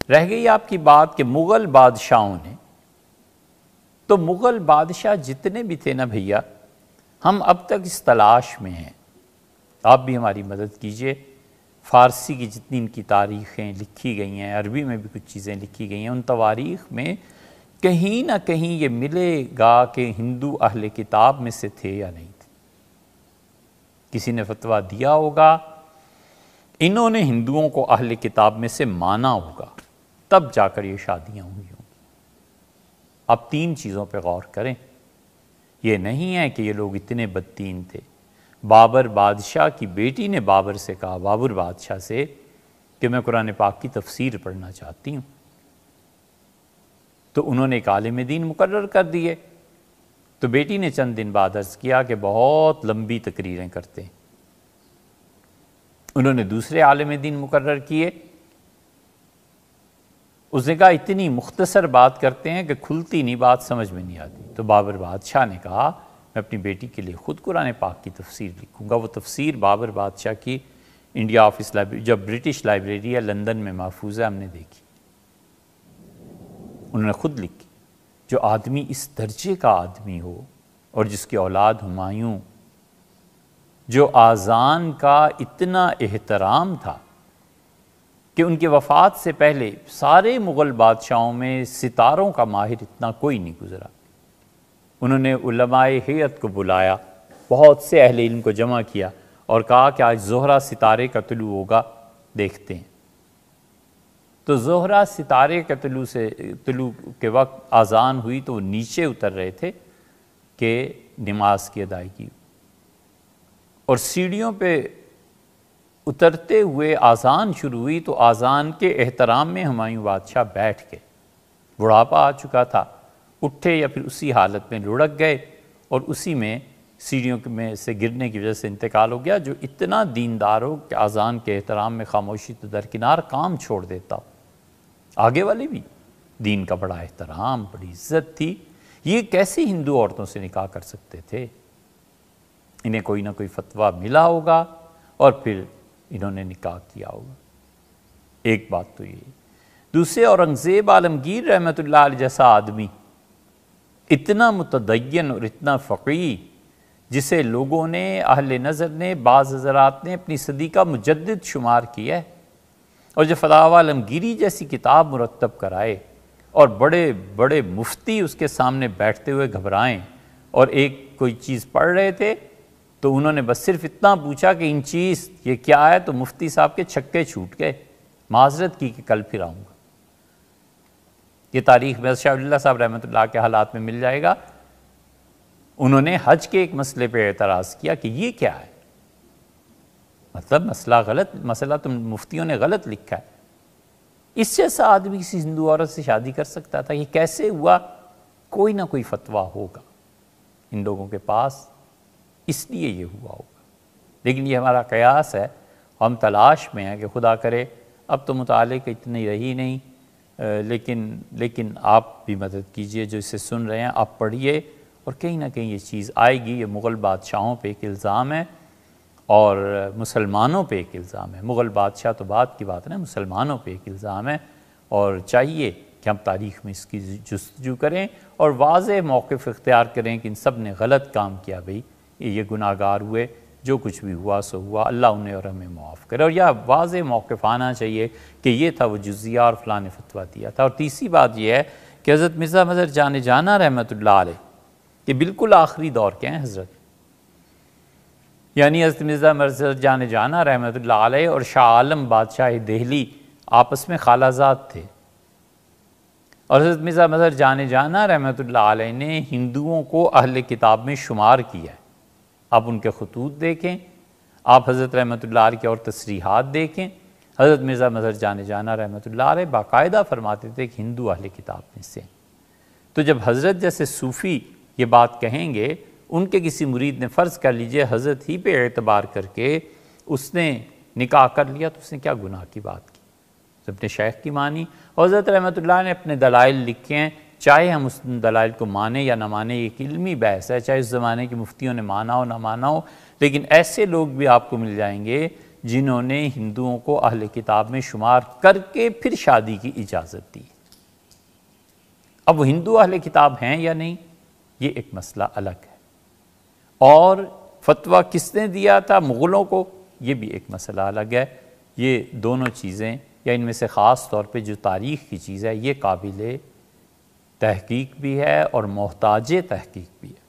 رہ گئی آپ کی بات کہ مغل بادشاہوں نے، تو مغل بادشاہ جتنے بھی تھے نا بھیا، ہم اب تک اس تلاش میں ہیں، آپ بھی ہماری مدد کیجئے۔ فارسی کی جتنی ان کی تاریخیں لکھی گئی ہیں، عربی میں بھی کچھ چیزیں لکھی گئی ہیں، ان تواریخ میں کہیں نہ کہیں یہ ملے گا کہ ہندو اہل کتاب میں سے تھے یا نہیں تھے۔ کسی نے فتویٰ دیا ہوگا، انہوں نے ہندوؤں کو اہل کتاب میں سے مانا ہوگا، تب جا کر یہ شادیاں ہوئی ہوں۔ اب 3 چیزوں پہ غور کریں۔ یہ نہیں ہے کہ یہ لوگ اتنے بدتین تھے۔ بابر بادشاہ کی بیٹی نے بابر سے کہا، بابر بادشاہ سے، کہ میں قرآن پاک کی تفسیر پڑھنا چاہتی ہوں، تو انہوں نے ایک عالم دین مقرر کر دیے۔ تو بیٹی نے چند دن بعد عرض کیا کہ بہت لمبی تقریریں کرتے ہیں۔ انہوں نے دوسرے عالم دین مقرر کیے، اس نے کہا اتنی مختصر بات کرتے ہیں کہ کھلتی نہیں، بات سمجھ میں نہیں آتی۔ تو بابر بادشاہ نے کہا میں اپنی بیٹی کے لیے خود قرآن پاک کی تفسیر لکھوں گا۔ وہ تفسیر بابر بادشاہ کی انڈیا آفس لائبریری، جب برٹش لائبریری ہے لندن میں محفوظ ہے، ہم نے دیکھی، انہوں نے خود لکھی۔ جو آدمی اس درجے کا آدمی ہو، اور جس کی اولاد ہمایوں، جو آذان کا اتنا احترام تھا کہ ان کے وفات سے پہلے سارے مغل بادشاہوں میں ستاروں کا ماہر اتنا کوئی نہیں گزرا۔ انہوں نے علماء ہیئت کو بلایا، بہت سے اہل علم کو جمع کیا اور کہا کہ آج زہرہ ستارے کا طلوع ہوگا، دیکھتے ہیں۔ تو زہرہ ستارے کا طلوع کے وقت آذان ہوئی تو وہ نیچے اتر رہے تھے کہ نماز کی ادائیگی، اور سیڑھیوں پہ اترتے ہوئے آذان شروع ہوئی تو آذان کے احترام میں ہمایوں بادشاہ بیٹھ گئے۔ بڑھاپا آ چکا تھا، اٹھے یا پھر اسی حالت میں لڑک گئے، اور اسی میں سیڑھیوں میں سے گرنے کی وجہ سے انتقال ہو گیا۔ جو اتنا دیندار ہو کہ آذان کے احترام میں خاموشی تو درکنار، کام چھوڑ دیتا ہو۔ آگے والے بھی دین کا بڑا احترام، بڑی عزت تھی۔ یہ کیسے ہندو عورتوں سے نکاح کر سکتے تھے؟ انہیں کوئی نہ کوئی فتویٰ ملا ہوگا اور پھر انہوں نے نکاح کیا ہوگا۔ ایک بات تو یہ۔ دوسرے، اورنگزیب عالمگیر رحمۃ اللہ علیہ جیسا آدمی، اتنا متدین اور اتنا فقیہ، جسے لوگوں نے، اہل نظر نے، بعض حضرات نے اپنی صدی کا مجدد شمار کیا ہے، اور جو فتاوی عالمگیری جیسی کتاب مرتب کرائے اور بڑے بڑے مفتی اس کے سامنے بیٹھتے ہوئے گھبرائیں، اور ایک کوئی چیز پڑھ رہے تھے تو انہوں نے بس صرف اتنا پوچھا کہ ان چیز یہ کیا ہے، تو مفتی صاحب کے چھکے چھوٹ گئے، معذرت کی کہ کل پھر آؤں گا۔ یہ تاریخ میں شاہ ولی اللہ صاحب رحمۃ اللہ کے حالات میں مل جائے گا۔ انہوں نے حج کے ایک مسئلے پہ اعتراض کیا کہ یہ کیا ہے، مطلب مسئلہ تم مفتیوں نے غلط لکھا ہے۔ اس جیسا آدمی کسی ہندو عورت سے شادی کر سکتا تھا؟ یہ کیسے ہوا؟ کوئی نہ کوئی فتویٰ ہوگا ان لوگوں کے پاس، اس لیے یہ ہوا ہوگا۔ لیکن یہ ہمارا قیاس ہے، ہم تلاش میں ہیں کہ خدا کرے اب تو مطالعے کی اتنی رہی نہیں، لیکن آپ بھی مدد کیجئے، جو اسے سن رہے ہیں آپ پڑھیے، اور کہیں نہ کہیں یہ چیز آئے گی۔ یہ مغل بادشاہوں پہ ایک الزام ہے اور مسلمانوں پہ ایک الزام ہے۔ مغل بادشاہ تو بات کی بات ہے نا، مسلمانوں پہ ایک الزام ہے، اور چاہیے کہ ہم تاریخ میں اس کی جستجو کریں اور واضح موقف اختیار کریں کہ ان سب نے غلط کام کیا، بھئی یہ گناہ گار ہوئے، جو کچھ بھی ہوا سو ہوا، اللہ انہیں اور ہمیں معاف کرے۔ اور یہ واضح موقف آنا چاہیے کہ یہ تھا وہ جزیہ اور فلاں نے فتویٰ دیا تھا۔ اور تیسری بات یہ ہے کہ حضرت مرزا مظہر جان جانا رحمۃ اللہ علیہ، یہ بالکل آخری دور کے ہیں حضرت، یعنی حضرت مرزا مظہر جان جانا رحمۃ اللہ علیہ اور شاہ عالم بادشاہ دہلی آپس میں خالہ زاد تھے، اور حضرت مرزا مظہر جان جانا رحمۃ اللہ علیہ نے ہندوؤں کو اہل کتاب میں شمار کیا ہے۔ آپ ان کے خطوط دیکھیں، آپ حضرت رحمۃ اللہ علیہ کی اور تصریحات دیکھیں۔ حضرت مرزا مظہر جان جانا رحمۃ اللہ علیہ باقاعدہ فرماتے تھے کہ ہندو اہل کتاب میں سے۔ تو جب حضرت جیسے صوفی یہ بات کہیں گے، ان کے کسی مرید نے فرض کر لیجئے حضرت ہی پہ اعتبار کر کے اس نے نکاح کر لیا، تو اس نے کیا گناہ کی بات کی؟ اپنے شیخ کی مانی، اور حضرت رحمۃ اللہ نے اپنے دلائل لکھے ہیں، چاہے ہم اس دلائل کو مانیں یا نہ مانیں، ایک علمی بحث ہے، چاہے اس زمانے کے مفتیوں نے مانا ہو نہ مانا ہو، لیکن ایسے لوگ بھی آپ کو مل جائیں گے جنہوں نے ہندوؤں کو اہل کتاب میں شمار کر کے پھر شادی کی اجازت دی۔ اب وہ ہندو اہل کتاب ہیں یا نہیں، یہ ایک مسئلہ الگ ہے، اور فتویٰ کس نے دیا تھا مغلوں کو، یہ بھی ایک مسئلہ الگ ہے۔ یہ دونوں چیزیں، یا ان میں سے خاص طور پہ جو تاریخ کی چیز ہے، یہ قابل تحقیق بھی ہے اور محتاج تحقیق بھی ہے۔